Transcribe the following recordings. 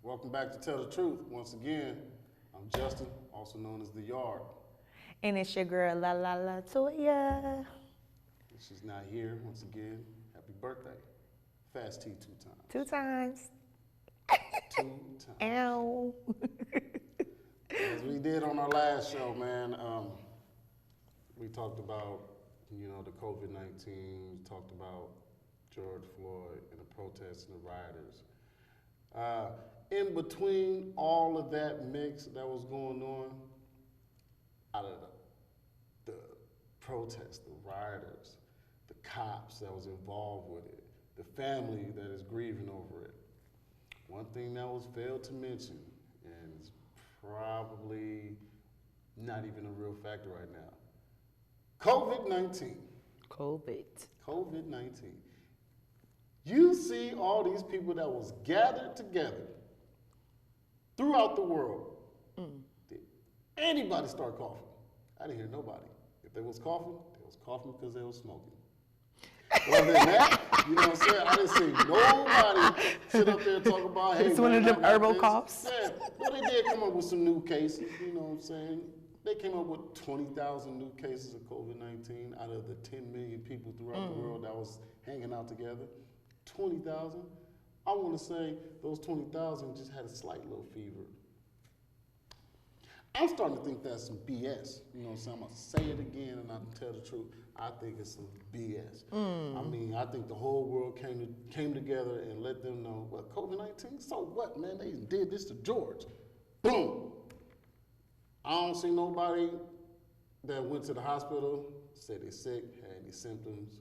Welcome back to Tell the Truth. Once again, I'm Justin, also known as The Yard. And it's your girl, La La La Toya. She's not here once again. Happy birthday. Fast T 2 times. 2 times. 2 times. Ow. As we did on our last show, man, we talked about, the COVID-19. We talked about George Floyd and the protests and the rioters. In between all of that mix that was going on, out of the protests, the rioters, the cops that was involved with it, the family that is grieving over it, one thing that was failed to mention, and it's probably not even a real factor right now, COVID-19. COVID-19. You see all these people that was gathered together throughout the world. Did anybody start coughing? I didn't hear nobody. If they was coughing because they was smoking. Other than that, you know what I'm saying? I didn't see nobody sit up there and talk about, hey, It's one of them herbal coughs. Yeah, well, they did come up with some new cases, you know what I'm saying? They came up with 20,000 new cases of COVID-19 out of the 10 million people throughout the world that was hanging out together. 20,000. I want to say those 20,000 just had a slight little fever. I'm starting to think that's some BS. You know what I'm saying? I'm going to say it again and I'll tell the truth. I think it's some BS. I mean, I think the whole world came together and let them know, well, COVID-19, so what, man? They did this to George. Boom. I don't see nobody that went to the hospital, said they're sick, had any symptoms,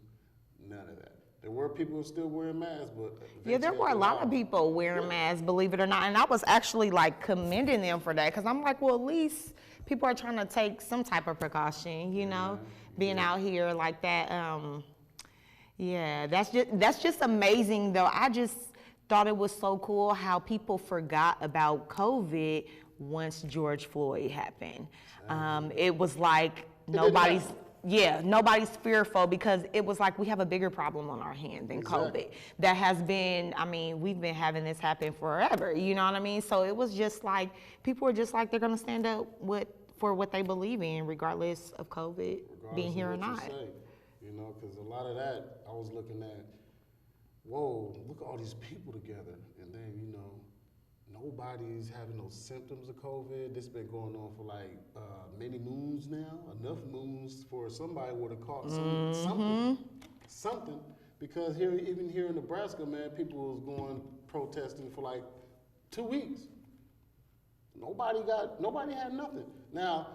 none of that. There were people still wearing masks, but Yeah, there were a lot of people wearing masks, believe it or not. And I was actually like commending them for that because I'm like, well, at least people are trying to take some type of precaution, being out here like that. Yeah, that's just amazing though. I just thought it was so cool how people forgot about COVID once George Floyd happened. It was like nobody's fearful because it was like we have a bigger problem on our hand than COVID. That has been, we've been having this happen forever, you know what I mean? So it was just like, people were just like, they're gonna stand up for what they believe in, regardless of COVID being here or not. Because a lot of that, I was looking at, whoa, look at all these people together. And then, nobody's having no symptoms of COVID. This has been going on for like many moons now. Enough moons for somebody would have caught something. Because even here in Nebraska, man, people was going protesting for like 2 weeks. Nobody had nothing. Now,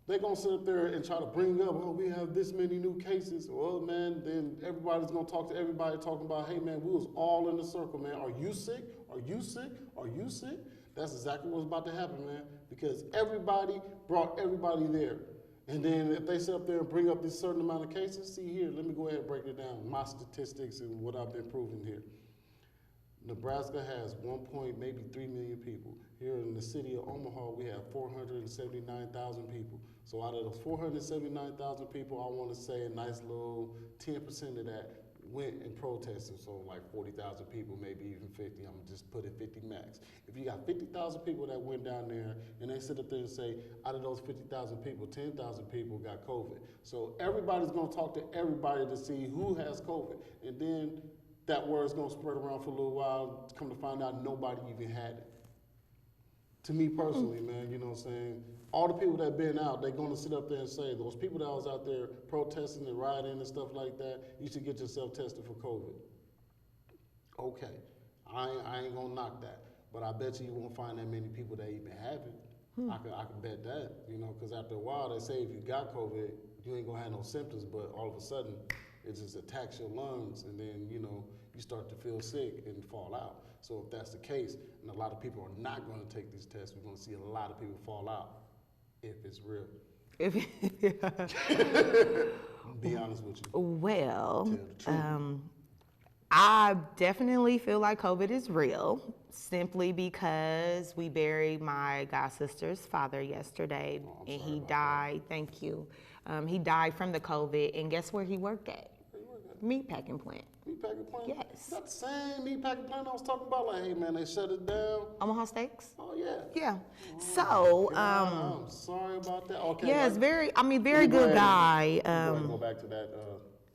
they're gonna sit up there and try to bring up, oh, we have this many new cases. Well, man, then everybody's gonna talk to everybody talking about, hey, man, we was all in a circle, man. Are you sick? Are you sick? Are you sick? That's exactly what's about to happen, man, because everybody brought everybody there. And then if they sit up there and bring up this certain amount of cases, see here, let me go ahead and break it down, my statistics and what I've been proving here. Nebraska has 1.3 million people. Here in the city of Omaha, we have 479,000 people. So out of those 479,000 people, I want to say a nice little 10% of that went and protested. So like 40,000 people, maybe even 50. I'm gonna just put it 50 max. If you got 50,000 people that went down there and they sit up there and say, out of those 50,000 people, 10,000 people got COVID. So everybody's gonna talk to everybody to see who has COVID. And then that word's gonna spread around for a little while, come to find out nobody even had it. To me personally, man, you know what I'm saying? All the people that been out, they're gonna sit up there and say, those people that was out there protesting and rioting and stuff like that, you should get yourself tested for COVID. Okay, I ain't gonna knock that, but I bet you won't find that many people that even have it. I can bet that, because after a while they say if you got COVID, you ain't gonna have no symptoms, but all of a sudden it just attacks your lungs and then, you start to feel sick and fall out. So if that's the case, and a lot of people are not gonna take these tests, we're gonna see a lot of people fall out if it's real. Be honest with you. Well, Tell the truth. I definitely feel like COVID is real, simply because we buried my god sister's father yesterday, and he died. Thank you. He died from the COVID, and guess where he worked at? Meat packing plant. Meat packing plant? Yes. Is that the same meat packing plant I was talking about? Like, hey man, they shut it down. Omaha Steaks? Oh yeah. Yeah. Oh, So, God, I'm sorry about that. Okay. yes, like, very let me good go ahead guy. and- go ahead and go back to that.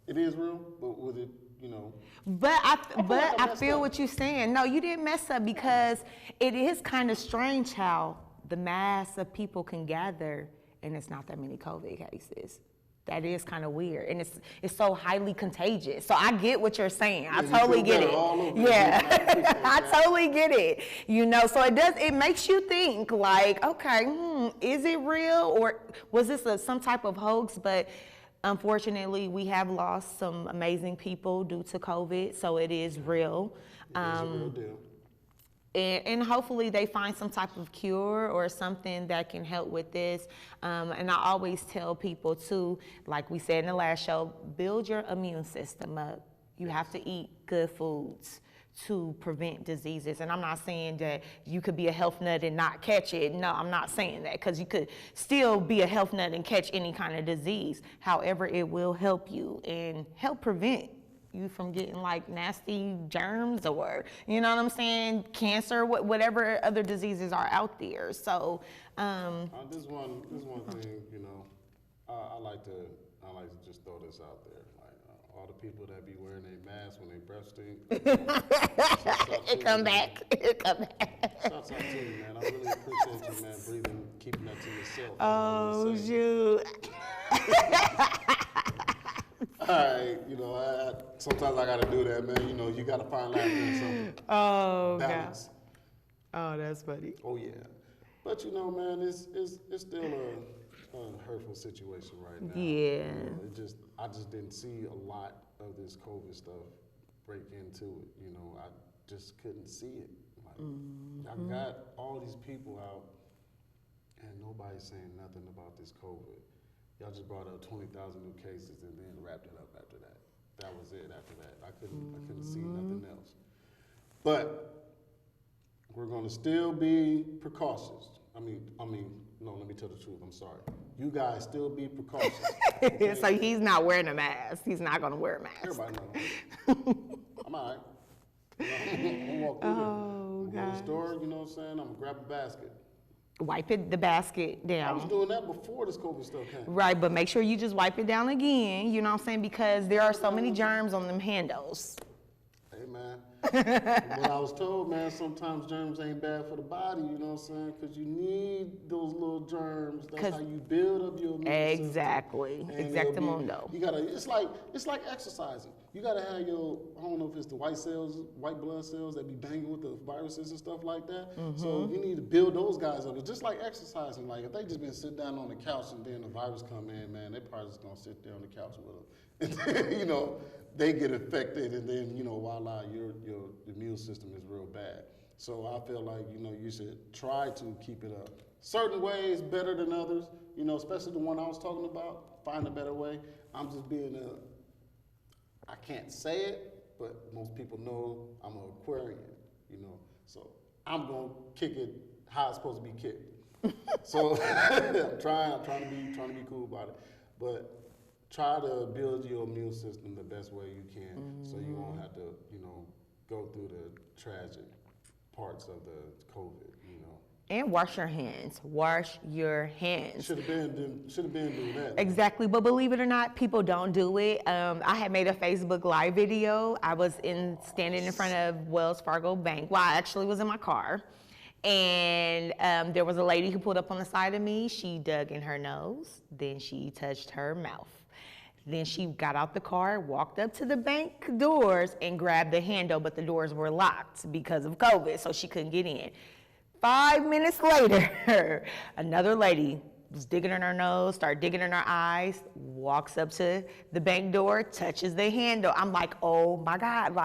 It is real, but with it, you know. But I messed feel up. what you're saying. No, you didn't mess up because it is kind of strange how the mass of people can gather and it's not that many COVID cases. That is kind of weird, and it's so highly contagious. So I get what you're saying. I you totally feel get better it. all over Yeah, again. I appreciate I that. totally get it. You know, so it makes you think like, okay, is it real or was this some type of hoax? But unfortunately, we have lost some amazing people due to COVID, so it is real. It's a real deal. And hopefully they find some type of cure or something that can help with this. And I always tell people too, like we said in the last show, build your immune system up. You have to eat good foods to prevent diseases. And I'm not saying that you could be a health nut and not catch it. No, I'm not saying that, because you could still be a health nut and catch any kind of disease. However, it will help you and help prevent you from getting like nasty germs or, you know what I'm saying, cancer, whatever other diseases are out there. So, This one thing, you know, I like to just throw this out there. Like all the people that be wearing their masks when they breastfeed. shouts out to it come you, back, it come back. Shouts out to you, man. I really appreciate you, man, breathing, keeping that to yourself. Oh, shoot. All right, you know, sometimes I gotta do that, man. You know, you gotta find laughter in something. Oh, Balance. God. Oh, that's funny. Oh yeah, but you know, man, it's still a hurtful situation right now. Yeah. You know, I just didn't see a lot of this COVID stuff break into it. You know, I just couldn't see it. Like, I got all these people out, and nobody's saying nothing about this COVID. Y'all just brought up 20,000 new cases and then wrapped it up after that. That was it after that. I couldn't see nothing else. But we're gonna still be precautious. No, let me tell the truth, I'm sorry. You guys still be precautious. Okay? So he's not wearing a mask. He's not going to wear a mask. Everybody know. I'm all right. You know, I'm gonna walk through there. Oh, I'm gonna go to the gosh. store, you know what I'm saying? I'm gonna grab a basket. Wipe the basket I was down. doing that before this COVID stuff came. Right, but make sure you just wipe it down again, you know what I'm saying? Because there are so many germs on them handles. Hey man, what I was told, man, sometimes germs ain't bad for the body, you know what I'm saying? Because you need those little germs. That's 'Cause- how you build up your immune system. Exactly. And it'll Exactamundo. You gotta. It's like exercising. You gotta have your. I don't know if it's the white blood cells that be banging with the viruses and stuff like that. So you need to build those guys up. It's just like exercising. Like if they just been sitting down on the couch and then the virus come in, man, they probably just gonna sit there on the couch with them. And then, you know, they get infected, and then you know, voila, your immune system is real bad. So I feel like you should try to keep it up. Certain ways better than others. You know, especially the one I was talking about. Find a better way. I'm just being I can't say it, but most people know I'm an Aquarian, you know. So I'm gonna kick it how it's supposed to be kicked. So I'm trying to be cool about it. But try to build your immune system the best way you can, so you won't have to, go through the tragic parts of the COVID, And wash your hands. Wash your hands. Should have been doing that. Exactly, but believe it or not, people don't do it. I had made a Facebook Live video. I was standing in front of Wells Fargo Bank. Well, I actually was in my car. And there was a lady who pulled up on the side of me. She dug in her nose, then she touched her mouth. Then she got out the car, walked up to the bank doors and grabbed the handle, but the doors were locked because of COVID, so she couldn't get in. 5 minutes later, another lady was digging in her nose, started digging in her eyes, walks up to the bank door, touches the handle. I'm like, oh my God,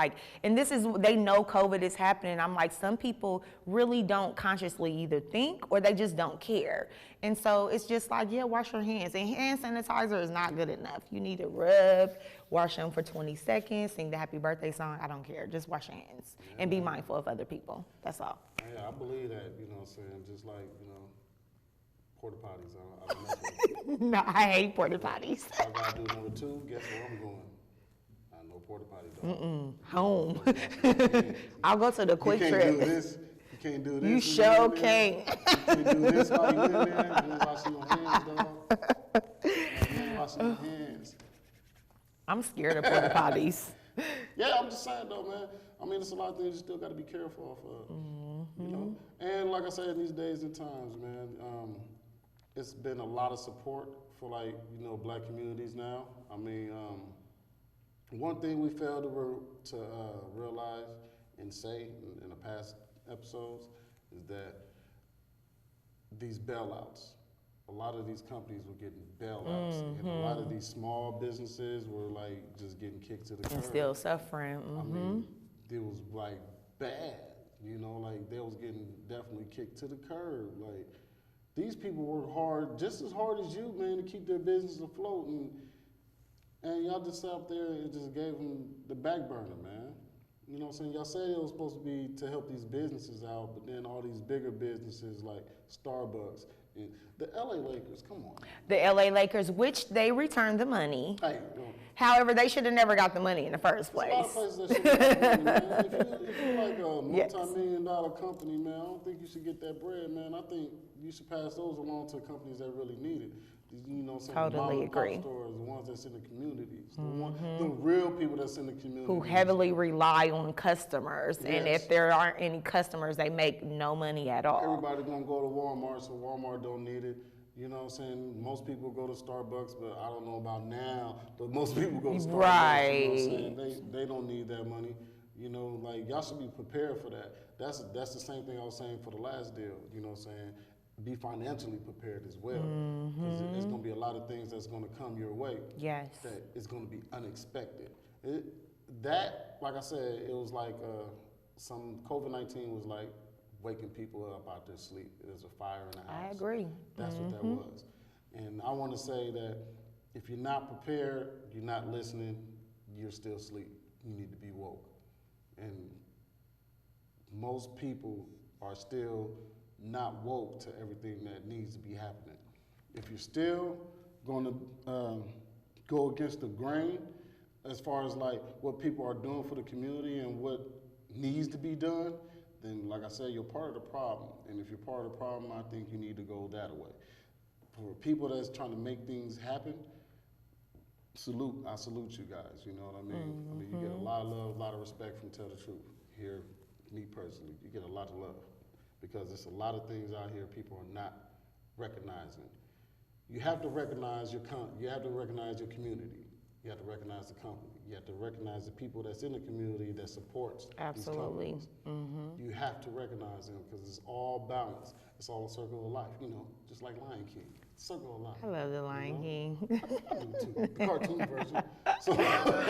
and they know COVID is happening. I'm like, some people really don't consciously either think or they just don't care. And so it's just like, yeah, wash your hands. And hand sanitizer is not good enough. You need to rub, wash them for 20 seconds, sing the happy birthday song. I don't care. Just wash your hands and be mindful of other people. That's all. Yeah, I believe that, what I'm saying, just like, porta potties. I don't mess with them. No, I hate porta potties. I gotta do number 2. Guess where I'm going? I no porta potty, dog. Home. You can't do I'll go to the Quick Trip. this. You can't do this. You when sure in there. can't. You can't do this while you in there. You ain't washing your hands, dog. You ain't washing your hands. I'm scared of porta potties. Yeah, I'm just saying though, man. I mean, it's a lot of things you still got to be careful of, you know. And like I said, in these days and times, man, it's been a lot of support for like Black communities now. I mean, one thing we failed to realize and say in the past episodes is that these bailouts. A lot of these companies were getting bailouts, and a lot of these small businesses were like just getting kicked to the curb. And still suffering. I mean, it was like bad, like they was getting definitely kicked to the curb. Like these people work hard, just as hard as you, man, to keep their business afloat, and y'all just sat up there and just gave them the back burner, man. You know what I'm saying? Y'all said it was supposed to be to help these businesses out, but then all these bigger businesses like Starbucks and the LA Lakers, come on. The LA Lakers, which they returned the money. Hey, However, they should have never got the money in the first a lot of place. places that should have money, man. If you're like a Yes. multi-million-dollar company, man, I don't think you should get that bread, man. I think you should pass those along to companies that really need it. Some Totally mom and pop agree. stores, the ones that's in the communities, the real people that's in the community. Who heavily rely on customers, and Yes. if there aren't any customers, they make no money at all. Everybody gonna go to Walmart, so Walmart don't need it. You know what I'm saying? Most people go to Starbucks, but I don't know about now, but most people go to Starbucks. You know what I'm saying? They don't need that money. Like y'all should be prepared for that. That's the same thing I was saying for the last deal. You know what I'm saying? Be financially prepared as well. Because there's gonna be a lot of things that's gonna come your way. Yes. That is gonna be unexpected. That, like I said, it was like some COVID-19 was like waking people up out their sleep. There's a fire in the house. I agree. That's what that was. And I want to say that if you're not prepared, you're not listening, you're still asleep. You need to be woke. And most people are still not woke to everything that needs to be happening. If you're still going to go against the grain as far as like what people are doing for the community and what needs to be done, then like I said, you're part of the problem. And if you're part of the problem, I think you need to go that way. For people that's trying to make things happen, I salute you guys, you know what I mean? I mean, you get a lot of love, a lot of respect from Tell the Truth. Here, me personally, you get a lot of love. Because there's a lot of things out here people are not recognizing. You have to recognize your community. You have to recognize the company. You have to recognize the people that's in the community that supports Absolutely. these companies. You have to recognize them because it's all balance. It's all a circle of life, just like Lion King. Circle of life. I love the Lion King. I do too. The cartoon version. So,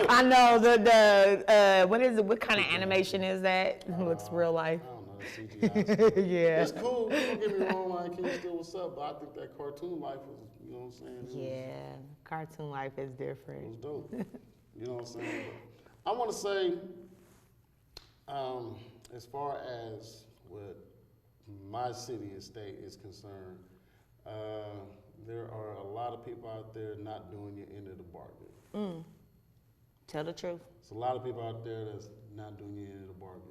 I know the what is it? What kind of animation is that? It looks real life. I don't know, that's CGI. Yeah. It's cool. Don't get me wrong, Lion King still what's up, but I think that cartoon life was, you know what I'm saying? Yeah, cartoon life is It different. was dope. You know what I'm saying? But I want to say, as far as what my city and state is concerned, there are a lot of people out there not doing your end of the bargain. Tell the truth. There's a lot of people out there that's not doing your end of the bargain.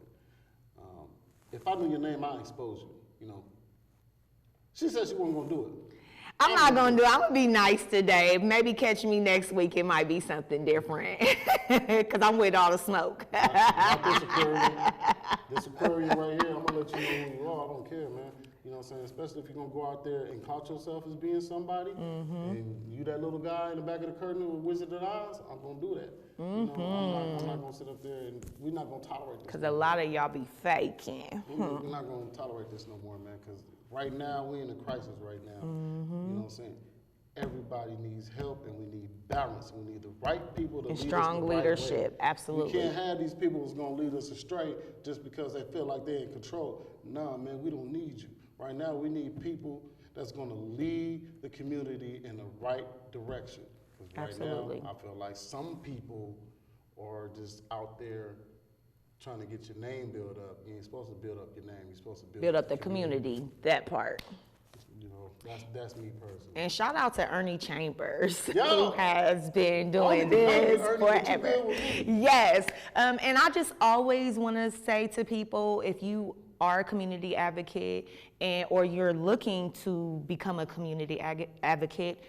If I knew your name, I'd expose you, She said she wasn't going to do it. I'm not gonna do it. I'm gonna be nice today. Maybe catch me next week. It might be something different. Cause I'm with all the smoke. Not this aquarium. This aquarium right here, I'm gonna let you know who you are. I don't care, man. You know what I'm saying? Especially if you're gonna go out there and count yourself as being somebody, and you that little guy in the back of the curtain with Wizard of Oz, I'm gonna do that. I'm not gonna sit up there and we're not gonna tolerate this. Cause a lot of y'all be faking. We're not gonna tolerate this no more, man. Cause right now we're in a crisis right now. You know what I'm saying? Everybody needs help, and we need balance. We need the right people to And lead strong us the right leadership, way. absolutely. We can't have these people who's gonna lead us astray just because they feel like they're in control. Nah, man, we don't need you. Right now, we need people that's gonna lead the community in the right direction. 'Cause Absolutely. Right now, I feel like some people are just out there trying to get your name built up. You ain't supposed to build up your name. You're supposed to Build up the community, that part. You know, that's me personally. And shout out to Ernie Chambers, Yo! who has been doing Ernie, this Ernie, what you forever. did with me. Yes, and I just always want to say to people, if you are a community advocate or you're looking to become a community advocate,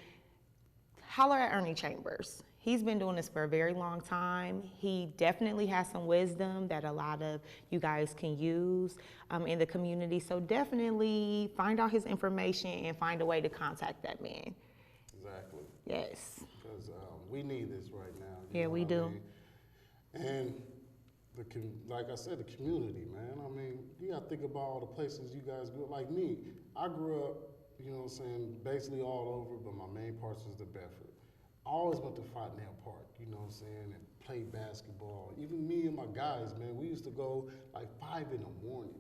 holler at Ernie Chambers. He's been doing this for a very long time. He definitely has some wisdom that a lot of you guys can use in the community. So definitely find out his information and find a way to contact that man. Exactly. Yes. Because we need this right now. Yeah, we do. And like I said, the community, man. I mean, you got to think about all the places you guys grew up. Like me, I grew up, you know what I'm saying, basically all over, but my main parts was the Bedford. I always went to Fontenelle Park, you know what I'm saying, and play basketball. Even me and my guys, man, we used to go like 5 in the morning,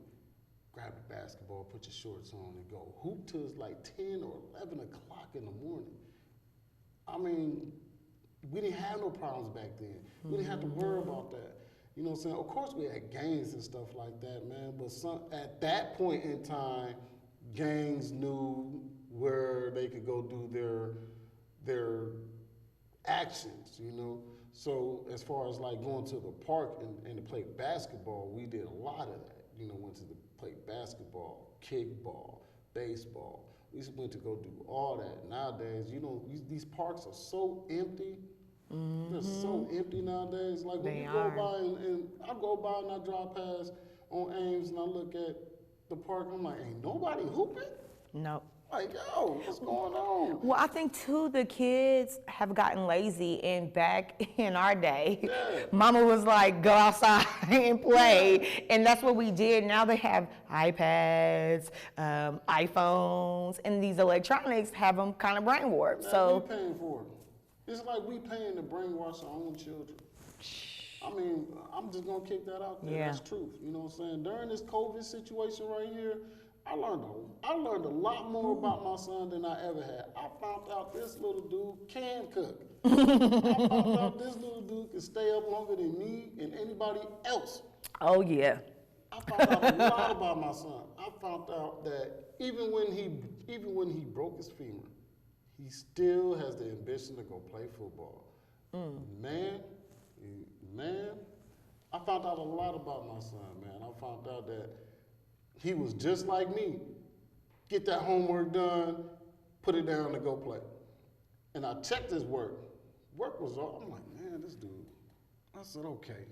grab the basketball, put your shorts on, and go hoop till it's like 10 or 11 o'clock in the morning. I mean, we didn't have no problems back then. We didn't have to worry about that. You know what I'm saying? Of course, we had gangs and stuff like that, man, but at that point in time, gangs knew where they could go do their actions, you know. So as far as like going to the park and to play basketball, we did a lot of that. You know, went to play basketball, kickball, baseball. We went to go do all that. Nowadays, you know, these parks are so empty. They're so empty nowadays. Like when you go by and I go by and I drive past on Ames and I look at the park, I'm like, ain't nobody hooping? No. Like, yo, what's going on? Well, I think too, the kids have gotten lazy, and back in our day, mama was like, go outside and play, and that's what we did. Now they have iPads, iPhones, and these electronics have them kind of brain warped. Man, So we paying for it. It's like we paying to brainwash our own children. I mean, I'm just gonna kick that out there. Yeah. That's truth. You know what I'm saying? During this COVID situation right here, I learned a lot more about my son than I ever had. I found out this little dude can cook. I found out this little dude can stay up longer than me and anybody else. oh yeah. I found out a lot about my son. I found out that even when he broke his femur, he still has the ambition to go play football. Man, I found out a lot about my son, man. I found out that he was just like me. Get that homework done, put it down to go play. And I checked his work. Work was all, I'm like, man, this dude. I said, okay.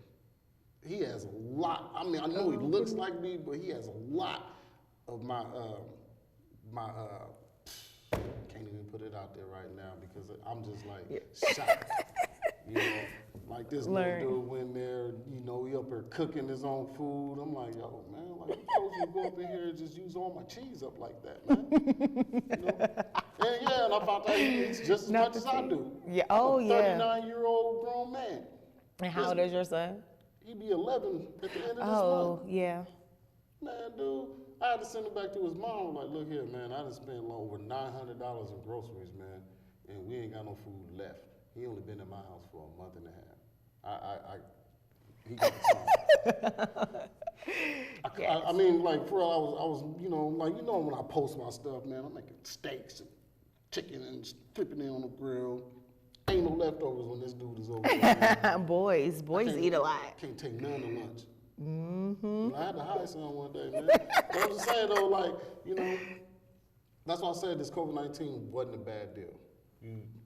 He has a lot. I mean, I know he looks like me, but he has a lot of my can't even put it out there right now because I'm just like shocked. You know, like this little dude went there, you know, he up there cooking his own food. I'm like, yo, man, like you supposed to go up in here and just use all my cheese up like that, man. You know? And yeah, and I found out he eats just as much as I do. Yeah. Oh I'm a yeah. 39-year-old grown man. And how old is your son? He'd be 11 at the end of this Oh month. yeah. Man, dude, I had to send him back to his mom. I'm like, look here, man, I done spent over $900 in groceries, man, and we ain't got no food left. He only been in my house for a month and a half. He got I mean, like, for real, I was, you know, when I post my stuff, man, I'm making steaks and chicken and flipping it on the grill. Ain't no leftovers when this dude is over there. boys eat a lot. Can't take none to lunch. I had to hire someone one day, man. But I'm just saying though, like, you know, that's why I said this COVID-19 wasn't a bad deal.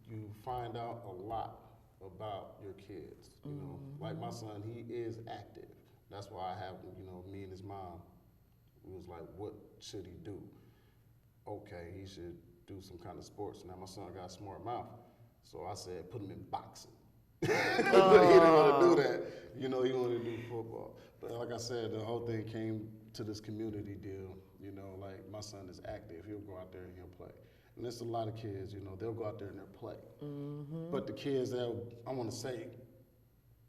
You find out a lot about your kids. You know, like my son, he is active. That's why I have, you know, me and his mom. We was like, what should he do? Okay, he should do some kind of sports. Now my son got a smart mouth, so I said, put him in boxing. He didn't want to do that. You know, he wanted to do football. But like I said, the whole thing came to this community deal. You know, like my son is active. He'll go out there and he'll play. And there's a lot of kids, you know, they'll go out there and they'll play. But the kids that, I want to say,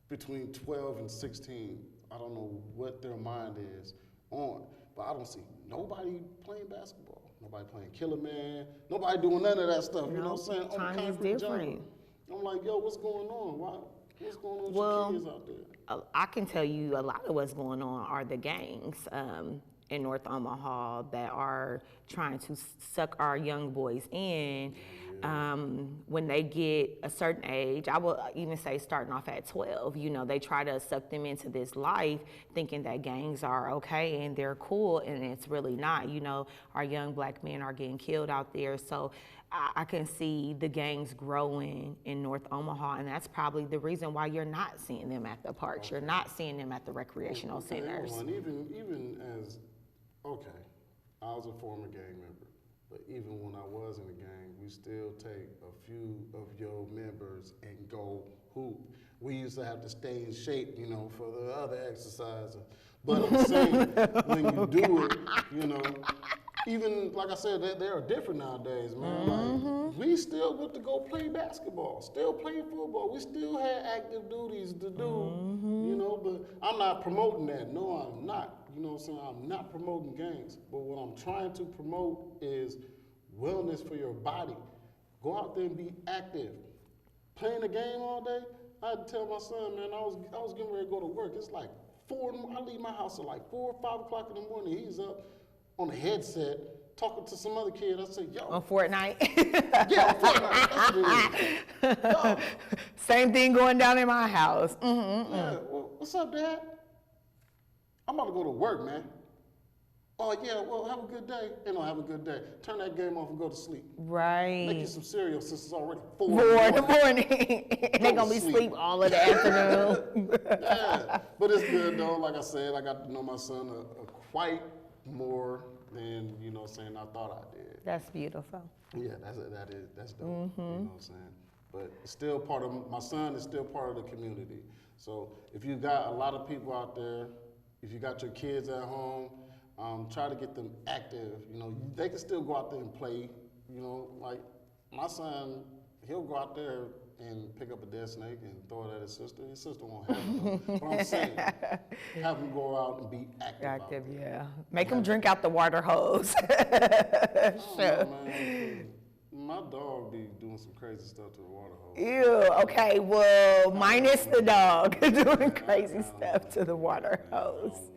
between 12 and 16, I don't know what their mind is on, but I don't see nobody playing basketball. Nobody playing Killer Man. Nobody doing none of that stuff. You know what I'm saying? On the Time is concrete different. jungle. I'm like, yo, what's going on? What's going on with Well, your kids out there? I can tell you a lot of what's going on are the gangs. in North Omaha that are trying to suck our young boys in. When they get a certain age, I will even say starting off at 12, you know, they try to suck them into this life thinking that gangs are okay and they're cool, and it's really not. You know, our young black men are getting killed out there. So I can see the gangs growing in North Omaha, and that's probably the reason why you're not seeing them at the parks. You're not seeing them at the recreational centers. And even as, okay, I was a former gang member. But even when I was in a gang, we still take a few of your members and go hoop. We used to have to stay in shape, you know, for the other exercises. But I'm saying, when you do it, you know, even like I said, they are different nowadays, man. Like, we still went to go play basketball, still play football. We still had active duties to do, you know. But I'm not promoting that. No, I'm not. You know what I'm saying? I'm not promoting gangs, but what I'm trying to promote is wellness for your body. Go out there and be active. Playing a game all day, I had to tell my son, man, I was getting ready to go to work. It's like 4 in the morning. I leave my house at like 4 or 5 o'clock in the morning. He's up on the headset talking to some other kid. I said, yo. On Fortnite? Yeah, on Fortnite. That's what it is. Yo. Same thing going down in my house. Yeah, well, what's up, Dad? I'm about to go to work, man. Oh, yeah, well, have a good day. You know, have a good day. Turn that game off and go to sleep. Right. Make you some cereal since it's already 4 in the morning. They're going to be asleep all of the afternoon. Yeah, but it's good, though. Like I said, I got to know my son quite more than, you know what I'm saying, I thought I did. That's beautiful. Yeah, that's dope. You know what I'm saying? But it's still part of, my son is still part of the community. So if you got a lot of people out there, if you got your kids at home, try to get them active. You know, they can still go out there and play. You know, like my son, he'll go out there and pick up a dead snake and throw it at his sister. His sister won't have it though. But I'm saying, have him go out and be active. Active, yeah. Make them drink out the water hose. Sure. Man, my dog be doing some crazy stuff to the water hose. Ew, okay, well, minus the dog doing crazy stuff to the water hose.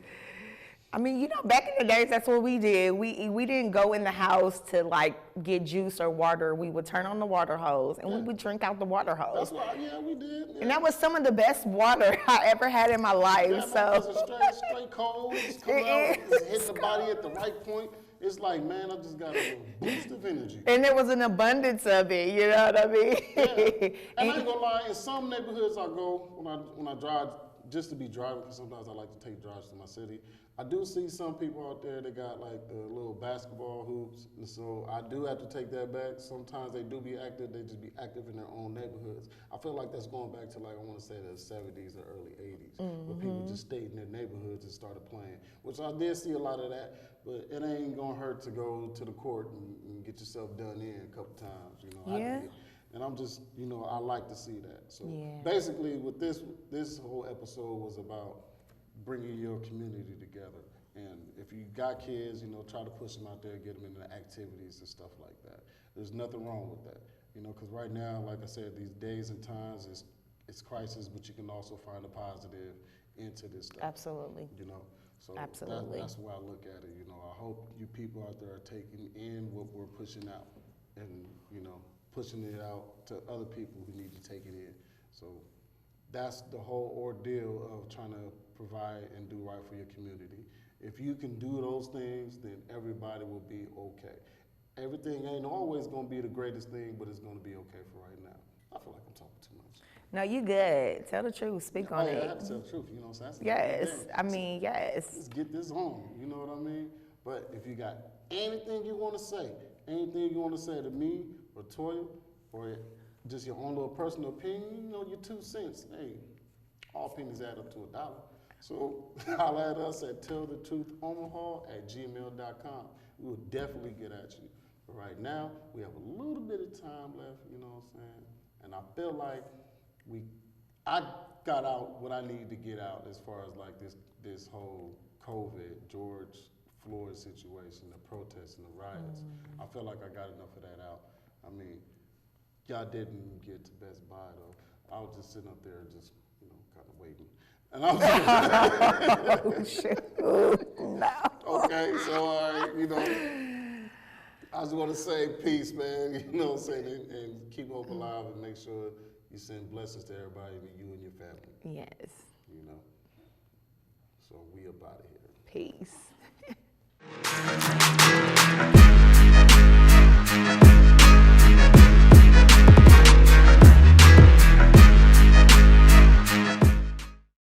I mean, you know, back in the days, that's what we did. We didn't go in the house to, like, get juice or water. We would turn on the water hose, and we would drink out the water hose. That's why, yeah, we did. Yeah. And that was some of the best water I ever had in my life, Yeah, so. It's straight cold, it's coming out, it's hitting the body at the right point. It's like, man, I just got a boost of energy. And there was an abundance of it, you know what I mean? Yeah. And I ain't gonna lie, in some neighborhoods I go, when I drive, just to be driving, because sometimes I like to take drives to my city, I do see some people out there that got like the little basketball hoops, and so I do have to take that back. Sometimes they do be active, they just be active in their own neighborhoods. I feel like that's going back to, like, I want to say the 70s or early 80s, where people just stayed in their neighborhoods and started playing, which I did see a lot of that, but it ain't gonna hurt to go to the court and get yourself done in a couple times, you know. Yeah. I did. And I'm just, you know, I like to see that. So Yeah. basically, with this whole episode was about bringing your community together. And if you got kids, you know, try to push them out there, get them into activities and stuff like that. There's nothing wrong with that, you know, because right now, like I said, these days and times, it's crisis, but you can also find a positive into this stuff. Absolutely. You know, so Absolutely. that's the way I look at it. You know, I hope you people out there are taking in what we're pushing out, and, you know, pushing it out to other people who need to take it in. So that's the whole ordeal of trying to provide and do right for your community. If you can do those things, then everybody will be okay. Everything ain't always gonna be the greatest thing, but it's gonna be okay for right now. I feel like I'm talking too much. No, you good. Tell the truth. Speak on I it. have to tell the truth, you know what I'm saying? Yes. I mean, yes. Let's get this on, you know what I mean? But if you got anything you wanna say, anything you wanna say to me or Toya, or just your own little personal opinion, you know, your 2 cents, hey, all pennies add up to $1. So holler at us at tellthetruthOmaha@gmail.com. We will definitely get at you. But right now, we have a little bit of time left, you know what I'm saying? And I feel like I got out what I need to get out as far as like this whole COVID, George Floyd situation, the protests and the riots. I feel like I got enough of that out. I mean, y'all didn't get to Best Buy though. I was just sitting up there just, you know, kind of waiting. And I was Oh, shit. Ooh, no. okay. Okay, so all right, you know, I just want to say peace, man. You know what I'm saying, and keep hope alive, and make sure you send blessings to everybody, you and your family. Yes. You know. So we up out of here. Peace.